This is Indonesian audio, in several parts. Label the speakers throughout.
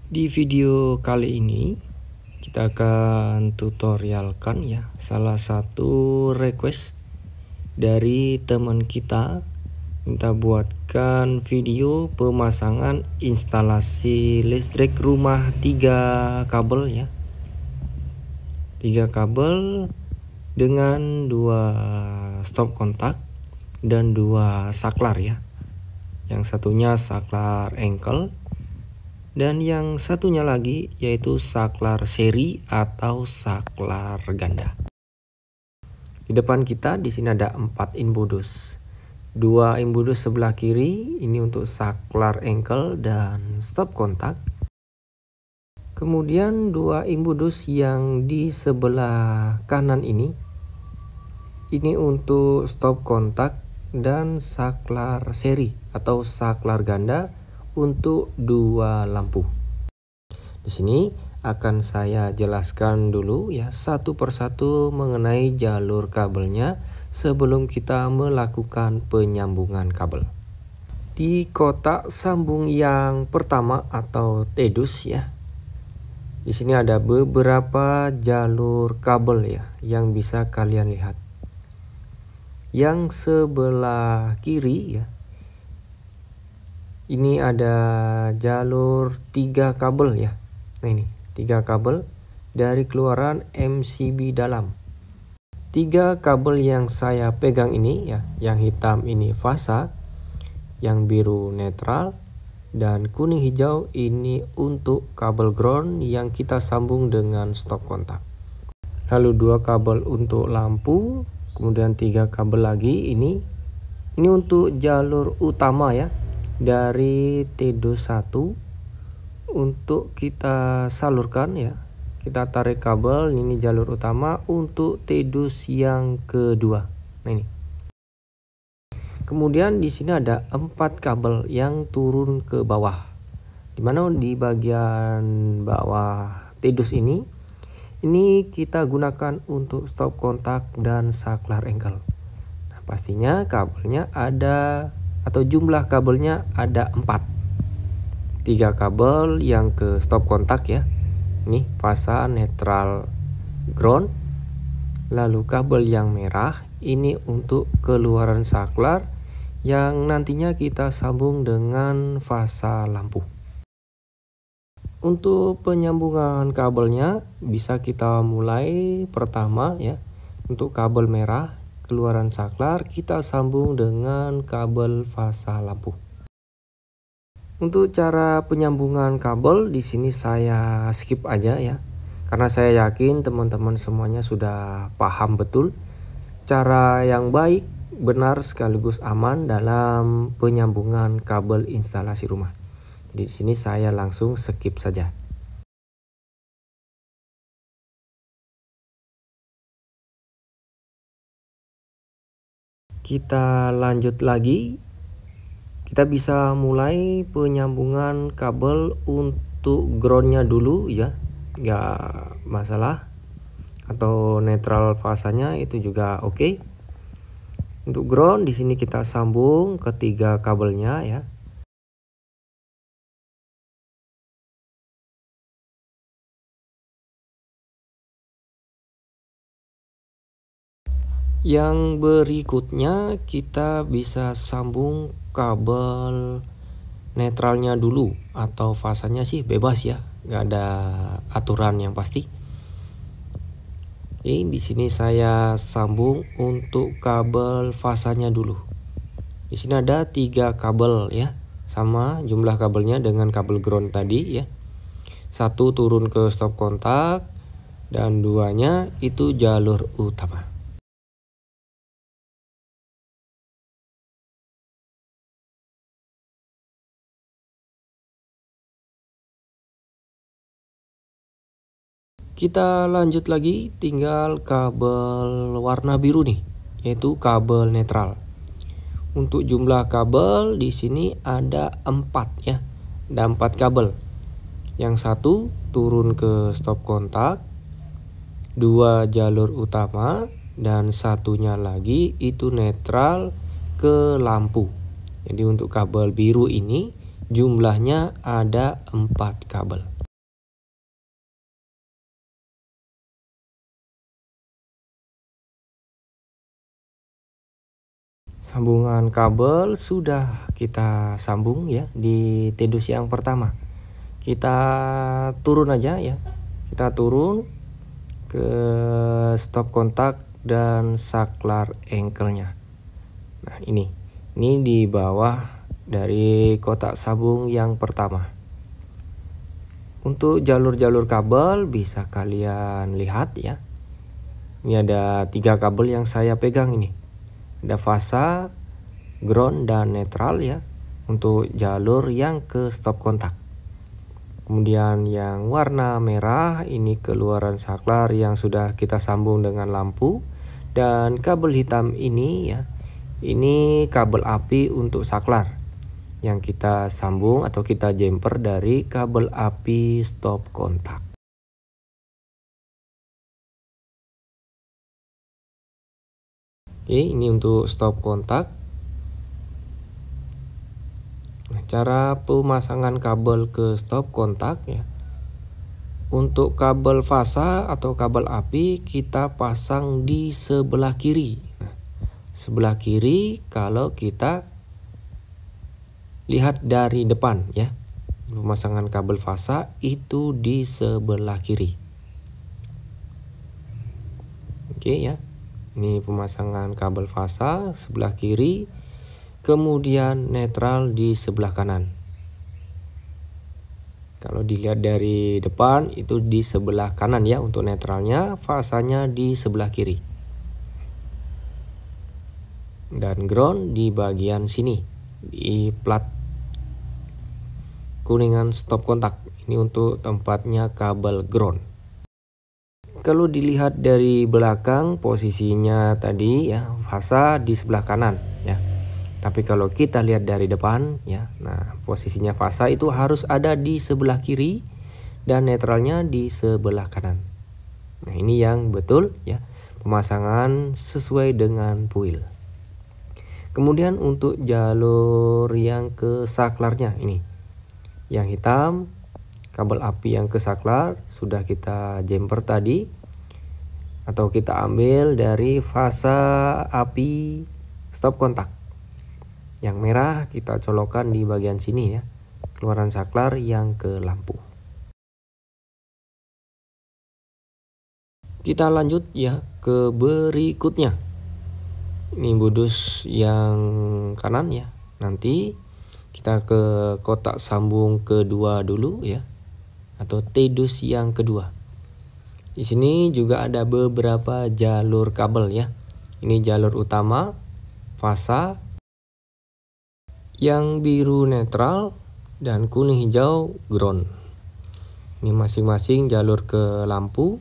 Speaker 1: Di video kali ini kita akan tutorialkan ya salah satu request dari teman kita minta buatkan video pemasangan instalasi listrik rumah 3 kabel ya. 3 kabel dengan 2 stop kontak dan 2 saklar ya. Yang satunya saklar engkel dan yang satunya lagi yaitu saklar seri atau saklar ganda. Di depan kita di sini ada 4 imbudus. 2 imbudus sebelah kiri ini untuk saklar engkel dan stop kontak. Kemudian 2 imbudus yang di sebelah kanan ini untuk stop kontak dan saklar seri atau saklar ganda untuk 2 lampu. Di sini akan saya jelaskan dulu ya satu persatu mengenai jalur kabelnya sebelum kita melakukan penyambungan kabel. Di kotak sambung yang pertama atau TEDUS ya. Di sini ada beberapa jalur kabel ya yang bisa kalian lihat. Yang sebelah kiri ya. Ini ada jalur 3 kabel ya. Nah ini 3 kabel dari keluaran MCB dalam. 3 kabel yang saya pegang ini ya, yang hitam ini fasa, yang biru netral, dan kuning hijau ini untuk kabel ground yang kita sambung dengan stop kontak. Lalu 2 kabel untuk lampu, kemudian 3 kabel lagi ini untuk jalur utama ya. Dari TEDUS 1 untuk kita salurkan ya. Kita tarik kabel ini jalur utama untuk TEDUS yang kedua. Nah ini. Kemudian di sini ada 4 kabel yang turun ke bawah. Dimana di bagian bawah TEDUS ini kita gunakan untuk stop kontak dan saklar engkel. Nah, pastinya kabelnya ada atau jumlah kabelnya ada 4. 3 kabel yang ke stop kontak ya. Ini fasa, netral, ground. Lalu kabel yang merah ini untuk keluaran saklar yang nantinya kita sambung dengan fasa lampu. Untuk penyambungan kabelnya bisa kita mulai pertama ya. Untuk kabel merah keluaran saklar kita sambung dengan kabel fasa lampu. Untuk cara penyambungan kabel di sini saya skip aja ya. Karena saya yakin teman-teman semuanya sudah paham betul cara yang baik, benar sekaligus aman dalam penyambungan kabel instalasi rumah. Jadi di sini saya langsung skip saja. Kita lanjut lagi. Kita bisa mulai penyambungan kabel untuk groundnya dulu ya, nggak masalah. Atau netral fasanya itu juga oke. Untuk ground di sini kita sambung ke 3 kabelnya ya. Yang berikutnya kita bisa sambung kabel netralnya dulu atau fasanya sih bebas ya, nggak ada aturan yang pasti. Di sini saya sambung untuk kabel fasanya dulu. Di sini ada 3 kabel ya, sama jumlah kabelnya dengan kabel ground tadi ya. 1 turun ke stop kontak dan 2-nya itu jalur utama. Kita lanjut lagi, tinggal kabel warna biru nih, yaitu kabel netral. Untuk jumlah kabel di sini ada 4 ya. Ada 4 kabel. Yang 1 turun ke stop kontak, 2 jalur utama, dan 1-nya lagi itu netral ke lampu. Jadi untuk kabel biru ini jumlahnya ada 4 kabel. Sambungan kabel sudah kita sambung ya di TEDUS yang pertama. Kita turun aja ya. Kita turun ke stop kontak dan saklar engkelnya. Nah, ini di bawah dari kotak sambung yang pertama. Untuk jalur-jalur kabel bisa kalian lihat ya. Ini ada 3 kabel yang saya pegang ini. Ada fasa, ground, dan netral ya untuk jalur yang ke stop kontak. Kemudian yang warna merah ini keluaran saklar yang sudah kita sambung dengan lampu, dan kabel hitam ini ya, ini kabel api untuk saklar yang kita sambung atau kita jumper dari kabel api stop kontak. Oke, ini untuk stop kontak. Nah, cara pemasangan kabel ke stop kontak ya. Untuk kabel fasa atau kabel api kita pasang di sebelah kiri. Nah, sebelah kiri kalau kita lihat dari depan ya. Pemasangan kabel fasa itu di sebelah kiri. Oke ya. Ini pemasangan kabel fasa sebelah kiri, kemudian netral di sebelah kanan. Kalau dilihat dari depan itu di sebelah kanan ya untuk netralnya, fasanya di sebelah kiri. Dan ground di bagian sini, di plat kuningan stop kontak. Ini untuk tempatnya kabel ground. Kalau dilihat dari belakang posisinya tadi ya, fasa di sebelah kanan ya. Tapi kalau kita lihat dari depan ya, nah posisinya fasa itu harus ada di sebelah kiri dan netralnya di sebelah kanan. Nah, ini yang betul ya, pemasangan sesuai dengan puil. Kemudian untuk jalur yang ke saklarnya ini, yang hitam kabel api yang ke saklar sudah kita jumper tadi atau kita ambil dari fasa api stop kontak. Yang merah kita colokkan di bagian sini ya, keluaran saklar yang ke lampu. Kita lanjut ya ke berikutnya. Ini budus yang kanan ya. Nanti kita ke kotak sambung kedua dulu ya, atau TEDUS yang kedua. Di sini juga ada beberapa jalur kabel ya. Ini jalur utama, fasa, yang biru netral, dan kuning hijau ground. Ini masing-masing jalur ke lampu.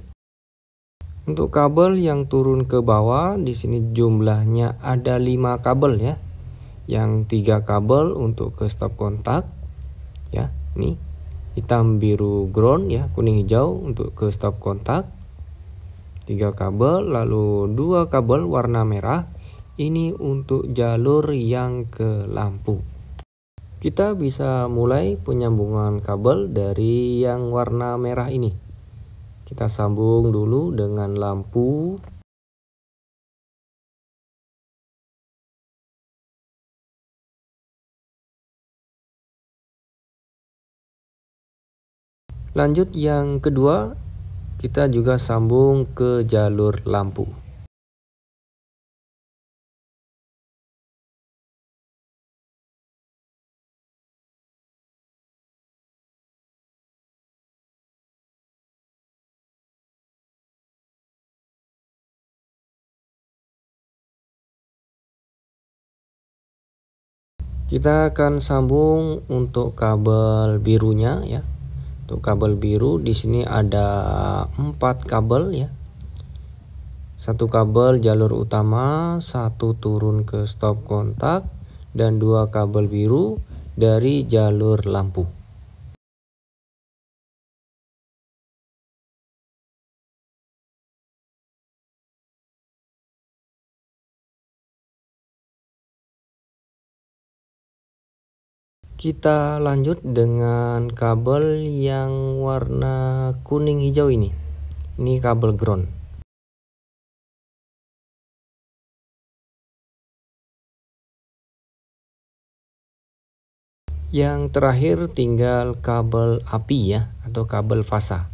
Speaker 1: Untuk kabel yang turun ke bawah, di sini jumlahnya ada 5 kabel ya. Yang 3 kabel untuk ke stop kontak ya. Ini hitam biru ground ya, kuning hijau untuk ke stop kontak. 3 kabel, lalu 2 kabel warna merah ini untuk jalur yang ke lampu. Kita bisa mulai penyambungan kabel dari yang warna merah ini. Kita sambung dulu dengan lampu. Lanjut yang kedua, kita juga sambung ke jalur lampu. Kita akan sambung untuk kabel birunya ya. Untuk kabel biru di sini ada 4 kabel ya. 1 kabel jalur utama, 1 turun ke stop kontak, dan 2 kabel biru dari jalur lampu. Kita lanjut dengan kabel yang warna kuning hijau ini. Ini kabel ground. Yang terakhir tinggal kabel api ya, atau kabel fasa.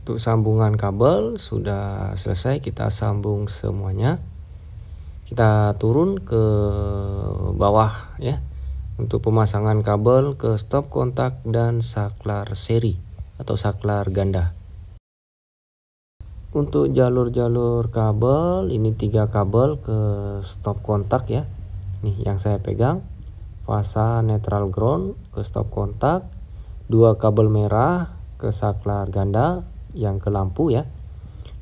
Speaker 1: Untuk sambungan kabel sudah selesai, kita sambung semuanya. Kita turun ke bawah ya, untuk pemasangan kabel ke stop kontak dan saklar seri atau saklar ganda. Untuk jalur-jalur kabel, ini 3 kabel ke stop kontak ya. Nih yang saya pegang, fasa, netral, ground ke stop kontak, 2 kabel merah ke saklar ganda yang ke lampu ya,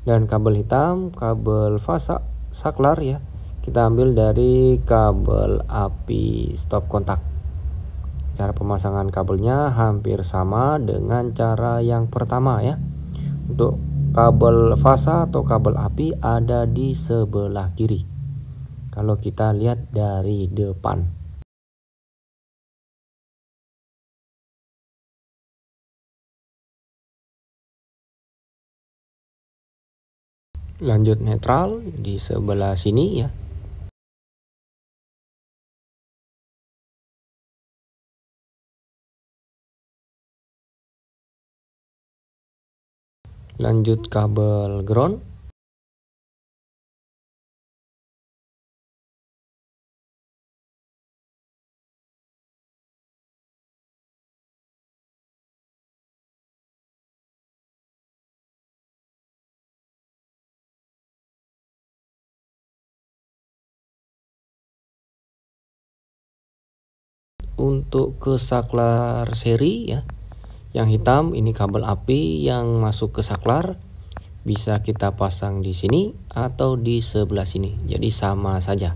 Speaker 1: dan kabel hitam kabel fasa saklar ya, kita ambil dari kabel api stop kontak. Cara pemasangan kabelnya hampir sama dengan cara yang pertama ya. Untuk kabel fasa atau kabel api ada di sebelah kiri kalau kita lihat dari depan. Lanjut netral di sebelah sini ya. Lanjut kabel ground. Untuk ke saklar seri ya, yang hitam ini kabel api yang masuk ke saklar, bisa kita pasang di sini atau di sebelah sini, jadi sama saja.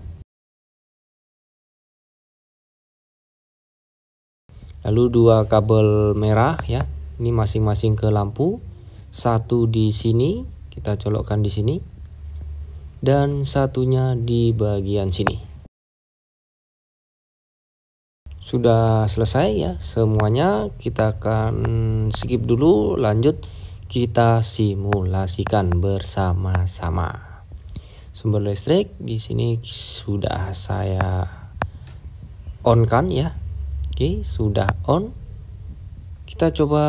Speaker 1: Lalu 2 kabel merah ya, ini masing-masing ke lampu, satu di sini kita colokkan di sini dan satunya di bagian sini. Sudah selesai ya semuanya, kita akan skip dulu, lanjut kita simulasikan bersama-sama. Sumber listrik di sini sudah saya on kan ya. Oke, sudah on. Kita coba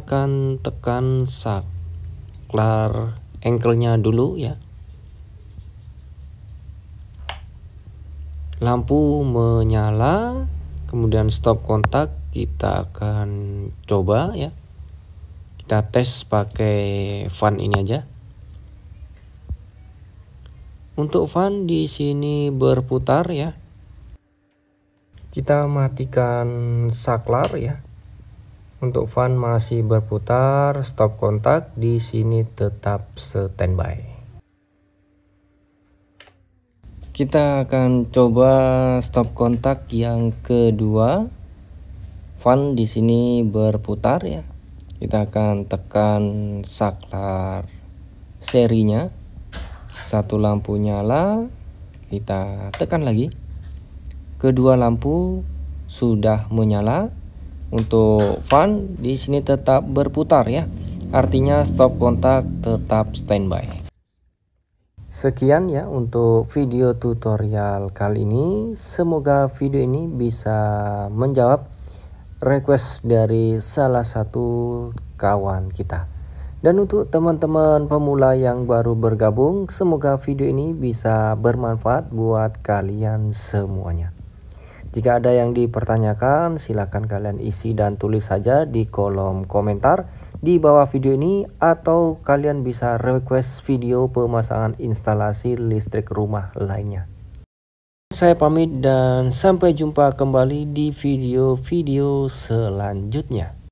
Speaker 1: akan tekan saklar angle-nya dulu ya. Lampu menyala. Kemudian stop kontak kita akan coba ya. Kita tes pakai fan ini aja. Untuk fan di sini berputar ya. Kita matikan saklar ya. Untuk fan masih berputar, stop kontak di sini tetap standby. Kita akan coba stop kontak yang kedua. Fan di sini berputar ya. Kita akan tekan saklar serinya. Satu lampu nyala, kita tekan lagi. Kedua lampu sudah menyala. Untuk fan di sini tetap berputar ya. Artinya stop kontak tetap standby. Sekian ya untuk video tutorial kali ini. Semoga video ini bisa menjawab request dari salah satu kawan kita. Dan untuk teman-teman pemula yang baru bergabung, semoga video ini bisa bermanfaat buat kalian semuanya. Jika ada yang dipertanyakan, silakan kalian isi dan tulis saja di kolom komentar di bawah video ini, atau kalian bisa request video pemasangan instalasi listrik rumah lainnya. Saya pamit dan sampai jumpa kembali di video-video selanjutnya.